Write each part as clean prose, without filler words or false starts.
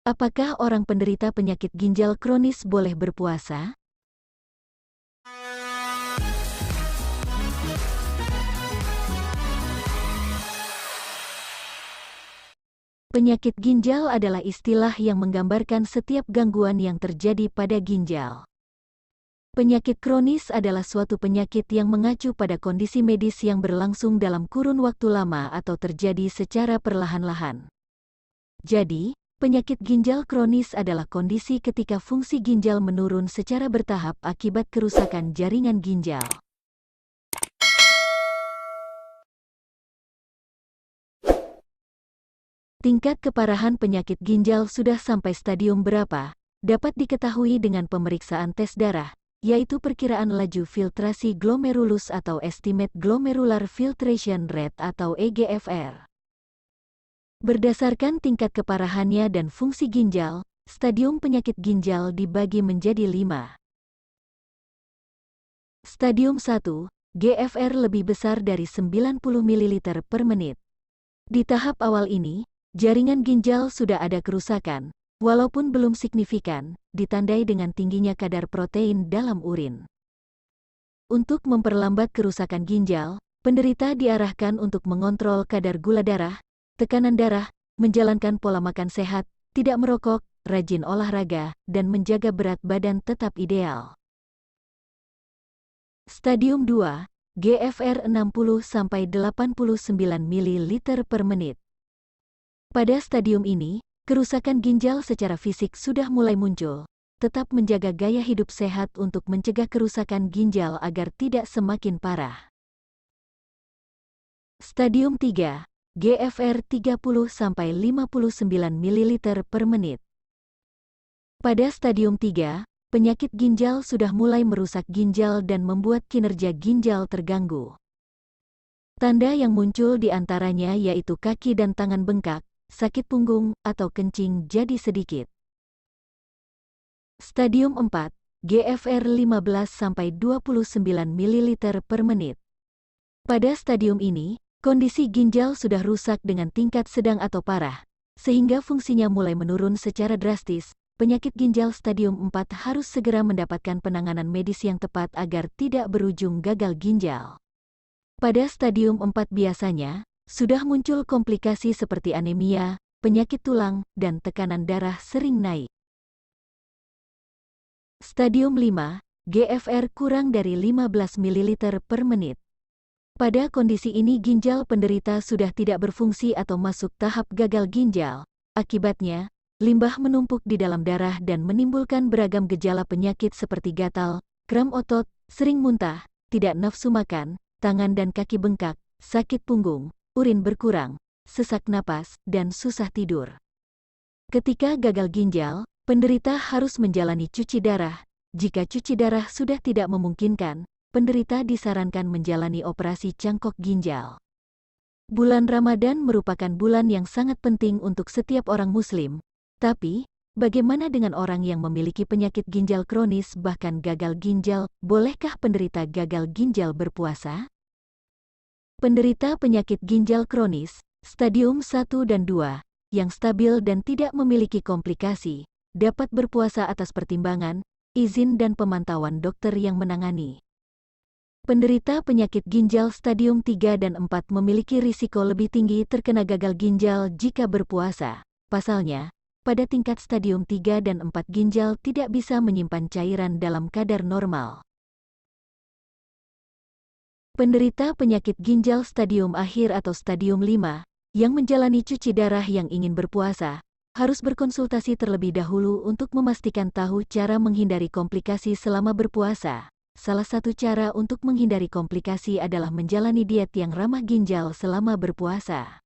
Apakah orang penderita penyakit ginjal kronis boleh berpuasa? Penyakit ginjal adalah istilah yang menggambarkan setiap gangguan yang terjadi pada ginjal. Penyakit kronis adalah suatu penyakit yang mengacu pada kondisi medis yang berlangsung dalam kurun waktu lama atau terjadi secara perlahan-lahan. Jadi, penyakit ginjal kronis adalah kondisi ketika fungsi ginjal menurun secara bertahap akibat kerusakan jaringan ginjal. Tingkat keparahan penyakit ginjal sudah sampai stadium berapa, dapat diketahui dengan pemeriksaan tes darah, yaitu perkiraan laju filtrasi glomerulus atau Estimate Glomerular Filtration Rate atau EGFR. Berdasarkan tingkat keparahannya dan fungsi ginjal, stadium penyakit ginjal dibagi menjadi 5. Stadium 1, GFR lebih besar dari 90 ml per menit. Di tahap awal ini, jaringan ginjal sudah ada kerusakan, walaupun belum signifikan, ditandai dengan tingginya kadar protein dalam urin. Untuk memperlambat kerusakan ginjal, penderita diarahkan untuk mengontrol kadar gula darah, tekanan darah, menjalankan pola makan sehat, tidak merokok, rajin olahraga, dan menjaga berat badan tetap ideal. Stadium 2, GFR 60-89 ml per menit. Pada stadium ini, kerusakan ginjal secara fisik sudah mulai muncul. Tetap menjaga gaya hidup sehat untuk mencegah kerusakan ginjal agar tidak semakin parah. Stadium 3, GFR 30-59 ml per menit. Pada stadium 3, penyakit ginjal sudah mulai merusak ginjal dan membuat kinerja ginjal terganggu. Tanda yang muncul di antaranya yaitu kaki dan tangan bengkak, sakit punggung, atau kencing jadi sedikit. Stadium 4, GFR 15-29 ml per menit. Pada stadium ini, kondisi ginjal sudah rusak dengan tingkat sedang atau parah, sehingga fungsinya mulai menurun secara drastis. Penyakit ginjal stadium 4 harus segera mendapatkan penanganan medis yang tepat agar tidak berujung gagal ginjal. Pada stadium 4 biasanya, sudah muncul komplikasi seperti anemia, penyakit tulang, dan tekanan darah sering naik. Stadium 5, GFR kurang dari 15 ml per menit. Pada kondisi ini ginjal penderita sudah tidak berfungsi atau masuk tahap gagal ginjal. Akibatnya, limbah menumpuk di dalam darah dan menimbulkan beragam gejala penyakit seperti gatal, kram otot, sering muntah, tidak nafsu makan, tangan dan kaki bengkak, sakit punggung, urin berkurang, sesak napas, dan susah tidur. Ketika gagal ginjal, penderita harus menjalani cuci darah. Jika cuci darah sudah tidak memungkinkan, penderita disarankan menjalani operasi cangkok ginjal. Bulan Ramadan merupakan bulan yang sangat penting untuk setiap orang Muslim. Tapi, bagaimana dengan orang yang memiliki penyakit ginjal kronis bahkan gagal ginjal? Bolehkah penderita gagal ginjal berpuasa? Penderita penyakit ginjal kronis, stadium 1 dan 2, yang stabil dan tidak memiliki komplikasi, dapat berpuasa atas pertimbangan, izin dan pemantauan dokter yang menangani. Penderita penyakit ginjal stadium 3 dan 4 memiliki risiko lebih tinggi terkena gagal ginjal jika berpuasa. Pasalnya, pada tingkat stadium 3 dan 4 ginjal tidak bisa menyimpan cairan dalam kadar normal. Penderita penyakit ginjal stadium akhir atau stadium 5, yang menjalani cuci darah yang ingin berpuasa, harus berkonsultasi terlebih dahulu untuk memastikan tahu cara menghindari komplikasi selama berpuasa. Salah satu cara untuk menghindari komplikasi adalah menjalani diet yang ramah ginjal selama berpuasa.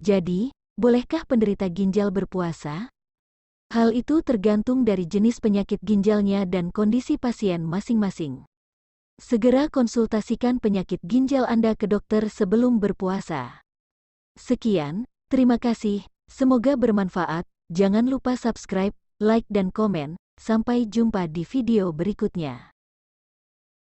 Jadi, bolehkah penderita ginjal berpuasa? Hal itu tergantung dari jenis penyakit ginjalnya dan kondisi pasien masing-masing. Segera konsultasikan penyakit ginjal Anda ke dokter sebelum berpuasa. Sekian, terima kasih, semoga bermanfaat. Jangan lupa subscribe, like dan komen. Sampai jumpa di video berikutnya.